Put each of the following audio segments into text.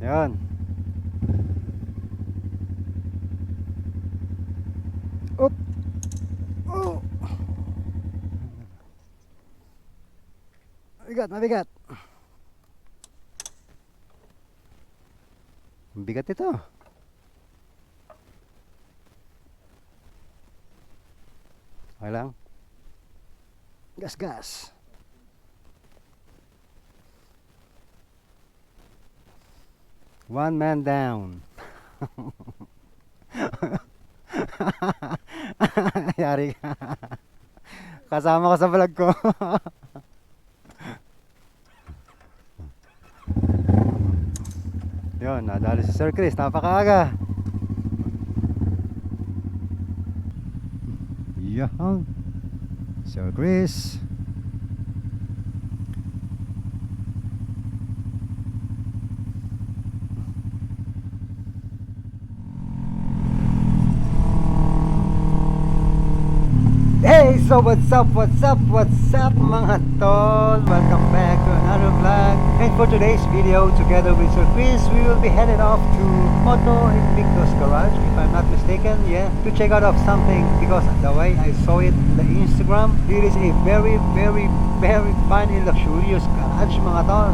Ayun. Oop. Oh. Mabigat, mabigat. Bigat ito. Okay lang. Gas, gas. One man down. Yari ka. Kasama ka sa vlog ko. Yun, nadali si Sir Chris. Napakaaga. Yan. Sir Chris. Hey, so what's up mga tol? Welcome back to another vlog. And for today's video, together with Sir Chris, we will be headed off to Moto Invictus garage, if I'm not mistaken, yeah, to check out of something, because the way I saw it on the Instagram, it is a very fine and luxurious garage mga tol.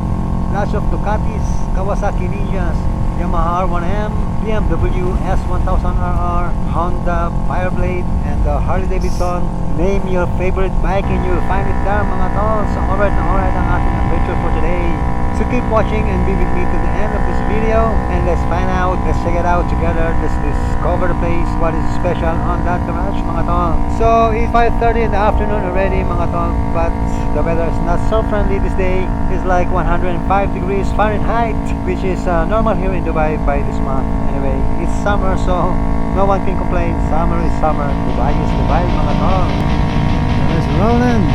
Lots of Ducatis, Kawasaki Ninjas, Yamaha R1M, BMW S1000RR, Honda Fireblade, and Harley Davidson. Name your favorite bike and you'll find it there mga tol. So alright ang ating adventure for today. So keep watching and be with me to the end of this video, and let's check it out together. Let's discover the place, what is special on that garage mga tol. So it's 5:30 in the afternoon already mga tol, but the weather is not so friendly this day. It's like 105 degrees Fahrenheit, which is normal here in Dubai by this month. Anyway, it's summer, so no one can complain. Summer is summer. Dubai is Dubai mga tol. Let's rolling.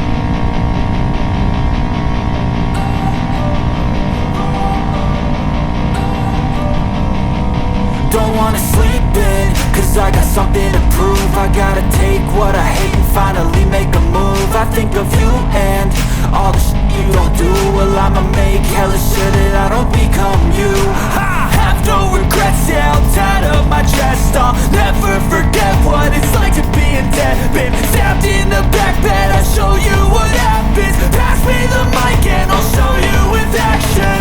Don't wanna sleep in, cause I got something to prove. I gotta take what I hate and finally make a move. I think of you and all the shit you don't do. Well, I'ma make hella sure that I don't become you. I have no regrets, yeah, I'll tie up my chest. I'll never forget what it's like to be in debt. Been stabbed in the back bed, I'll show you what happens. Pass me the mic and I'll show you with action.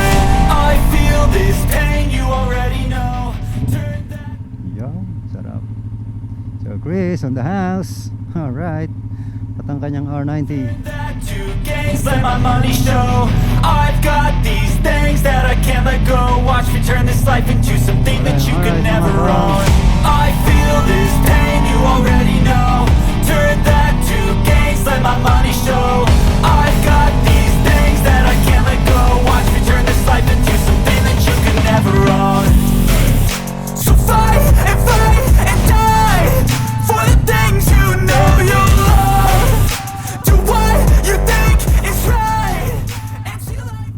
I feel this pain, you already know. Sarap. So Chris on the house. Alright. At ang kanyang R90. Let my money show. I've got these things that I can't let go. Watch me turn this life into something that you can never own. I feel this pain, you already know. Turn that to gains, let my money show. I've got these things that I can't let go. Watch me turn this life into something that you can never own. So fight and die for the things you know you love. Do what you think is right and see life.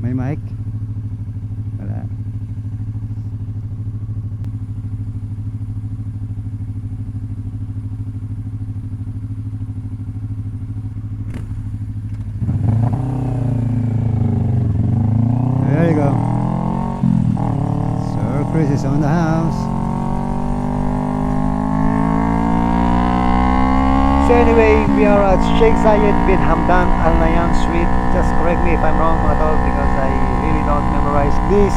May mic? Wala. There you go. Sir Chris is on the house. So anyway, we are at Sheikh Zayed bin Hamdan Al Nahyan Street. Just correct me if I'm wrong mga tol, because I really don't memorize this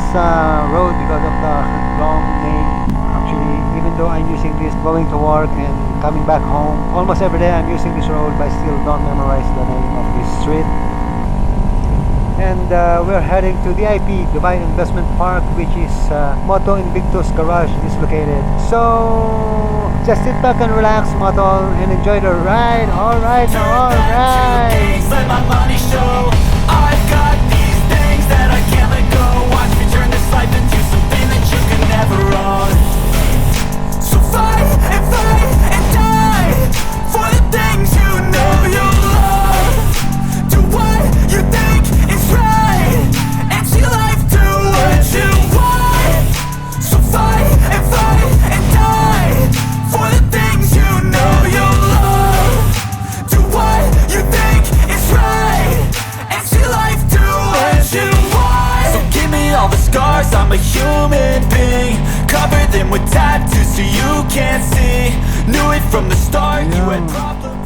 road because of the long name. Actually, even though I'm using this going to work and coming back home, almost every day I'm using this road, but I still don't memorize the name of this street. And we're heading to DIP, Dubai Investment Park, which is Moto Invictus garage is located. So just sit back and relax, Moto, and enjoy the ride. Alright. Let my money show. I've got these things that I can't let go. Watch me turn this life into something that you can never own. So fight and die for the things you know you love. Do what you think is right and see life do what you want. So fight and die for the things you know you love. Do what you think is right and see living. Cover them with tattoos so you can't see. Knew it from the start, you had problems.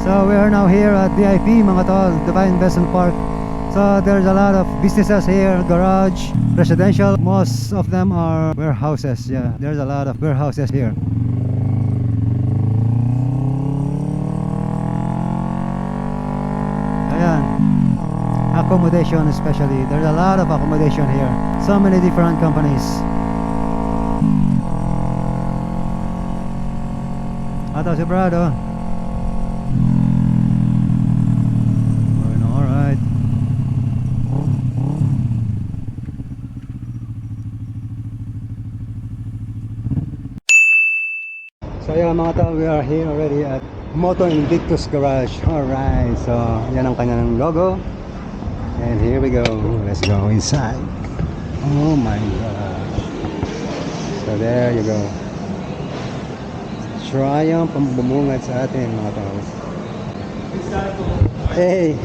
So we are now here at VIP mga tol, Divine Investment Park. So there's a lot of businesses here, garage, residential. Most of them are warehouses. Yeah, there's a lot of warehouses here. Ayan, accommodation especially. There's a lot of accommodation here. So many different companies. Ato si Brado. Alright. So yeah mga tao, we are here already at Moto Invictus garage. Alright, so yan ang kanyang logo. And here we go. Let's go inside. Oh my god. So there you go. Triumph ang bumungad sa atin mga tao. Hey,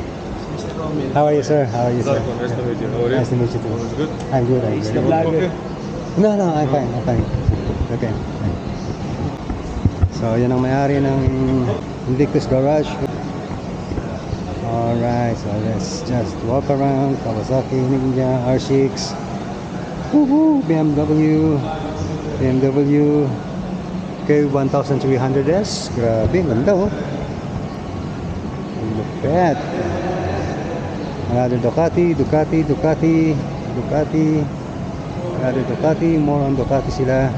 how are you, sir? How are you, sir? Nice to meet you. How are you? Nice to meet you too. All is good? I'm good. I'm You good. want coffee? No, no, I'm fine. I'm fine. Okay. So, yan ang may-ari ng Invictus Garage. Alright, so let's just walk around. Kawasaki Ninja R6. Woohoo! BMW K1300S. Grabe, ganda oh. Lupet. Another Ducati. Another Ducati. More on Ducati sila.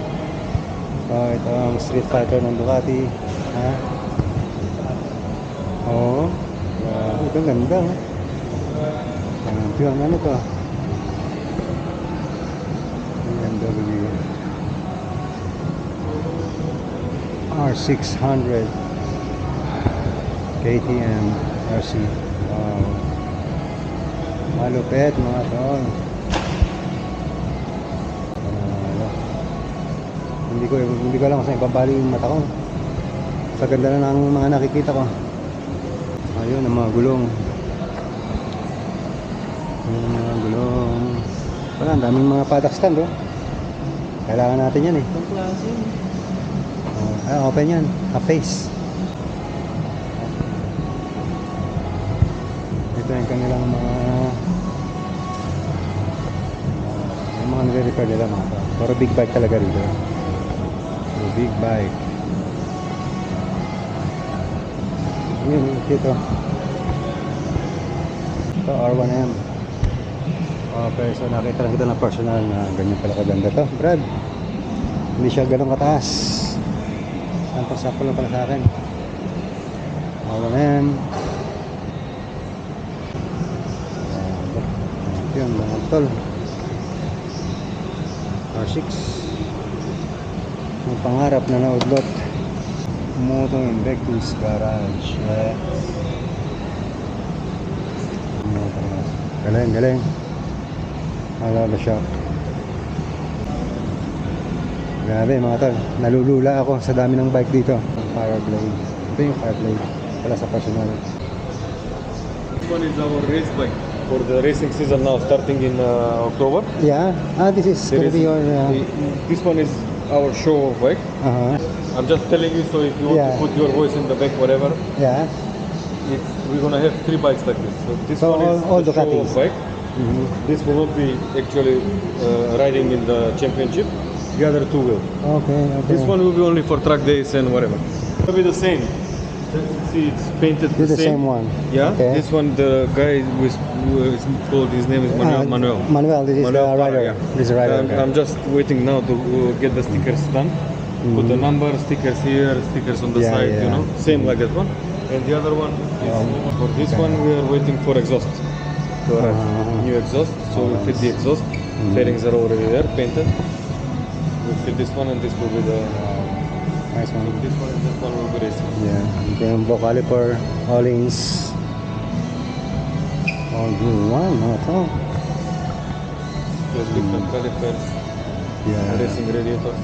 So ito ang Street Fighter ng Ducati. Ha? Oo. Ito ganda. Champion. Ano to? BMW R600 KTM RC. Wow. Malupet mga tol. Hindi ko alam kung saan ipabali yung mata ko. Sa ganda na ng mga nakikita ko. Ayun ang mga gulong. Wala, ang daming mga paddock stand oh. Kailangan natin yan eh. Open yan. A-face. Ito yung kanilang mga nire-repair nila mga to. Pero big bike talaga rito. So, big bike. Yun, ito. Ito, R1M. Okay, so nakita lang kita ng personal na ganyan pala kaganda to. Brad, hindi siya ganun kataas. Sakto lang pala sa akin. R1M. Yun, mga tol. R6. Ang pangarap na naudlot. Moto Invictus Garage. Yes. Galing. Alala siya. Grabe mga tol. Nalulula ako sa dami ng bike dito. Fireblade. Ito yung Fireblade. Pala sa personal. This one is our race bike for the racing season now starting in October. Yeah. This is gonna be your... This one is our show bike. I'm just telling you so if you want to put your voice in the back whatever. Yeah. we're gonna have 3 bikes like this. So this So one is all the show Ducatis. off bike. This will not be actually riding in the championship. The other two will. Okay, okay. This one will be only for track days and whatever. It will be the same. See, it's painted This is the same one. Yeah. Okay. This one, the guy who is called, his name is Manuel. Manuel, this is the Manuel rider. Parra, yeah. This is the rider. I'm just waiting now to get the stickers done. Put the number, stickers here, stickers on the Yeah, side, you yeah. know, same like that one. And the other one is for this one we are waiting for exhaust. To arrive. New exhaust, so we'll fit the exhaust. Fairings are already there, painted. We'll fit this one and this will be the Nice one. this one and this one will be racing. Yeah, okay, yung block caliper, all-ins. All good one, mga to. Just different calipers, Yeah. racing radiator.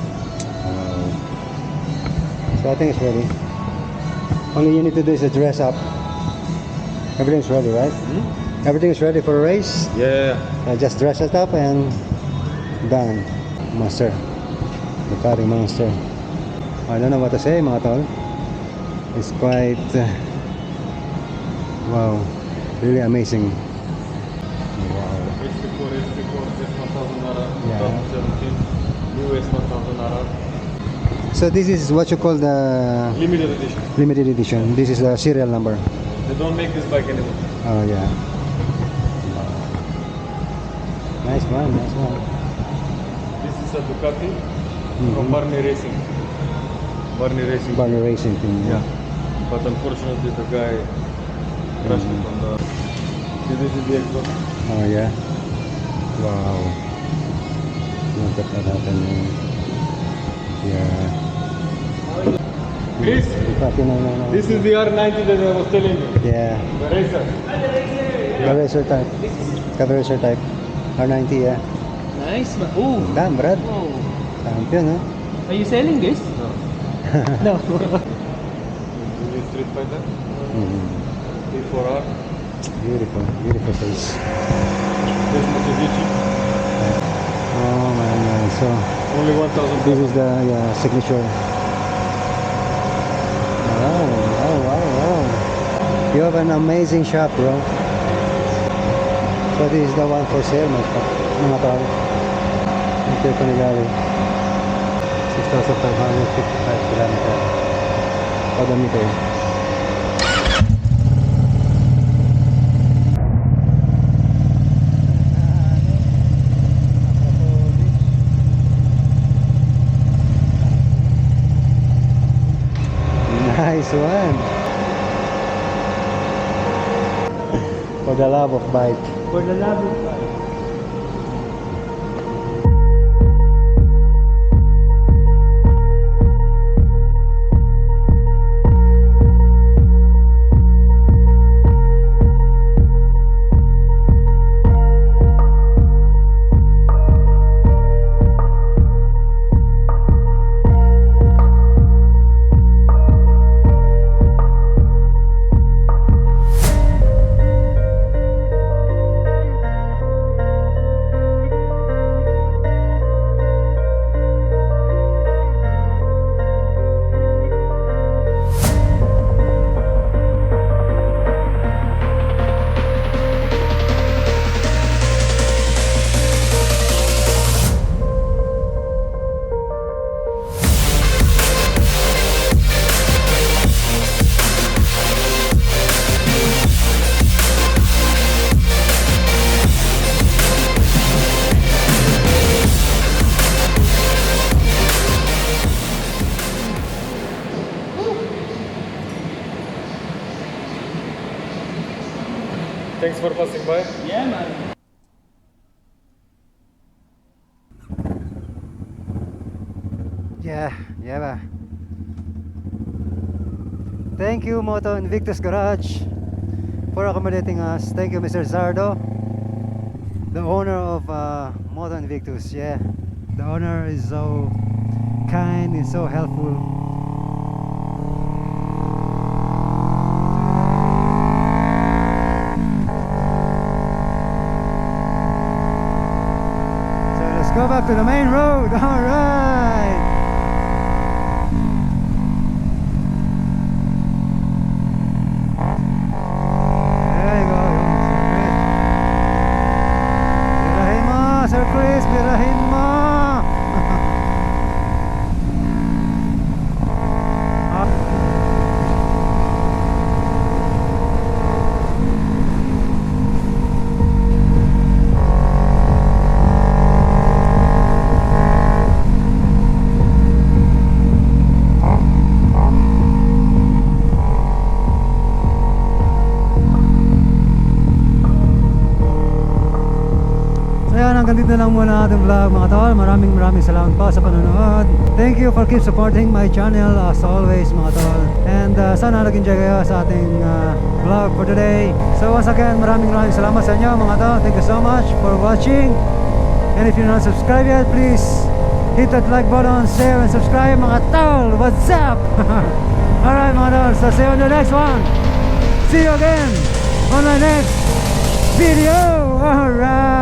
So I think it's ready. Only you need to do is to dress up. Everything's ready, right? Everything is ready for a race. Yeah. Just dress it up and done. Monster. The cutting monster. I don't know what to say, mga tol. It's quite wow, really amazing. Wow. HP4, S1000R, Yeah. 2017, new S1000R, So this is what you call the limited edition. limited edition. This is the serial number. They don't make this bike anymore. Oh yeah. Nice one, nice one. This is a Ducati from Barney Racing. Barney Racing. Barney Racing team. Yeah. But unfortunately the guy crashed it on the... See, this is the exhaust. Oh yeah. Wow. Look at that happening. Yeah. Chris, Ducati, no. this is the R90 that I was telling you. Yeah. The racer. The racer type. Got the racer type. R90, yeah. Nice man. Oh, Damn, Brad. oh. Champion, huh? Are you selling this? No. No. New Street Fighter. P4R. Beautiful, beautiful face. This Mitsubishi. Oh man. So Only 1,000. this is the signature. Wow. You have an amazing shop, bro. So this is the one for sale, mga tao. Ito yung panigali. 6,555 kilometer. Odometer. Nice one. For the love of bike. For the love of God. Thanks for passing by. Yeah, man. Yeah ba. Thank you, Moto Invictus Garage, for accommodating us. Thank you, Mr. Zardo, the owner of Moto Invictus. Yeah, the owner is so kind and so helpful. So let's go back to the main road. All right. hanggang dito na lang muna ating vlog mga tol. Maraming salamat po sa panonood. Thank you for keep supporting my channel as always mga tol. And sana nag-enjoy kayo sa ating vlog for today. So once again, maraming salamat sa inyo mga tol. Thank you so much for watching. And if you're not subscribed yet, please hit that like button, share and subscribe mga tol. What's up? Alright mga tol, so see you on the next one. See you again on the next video. Alright.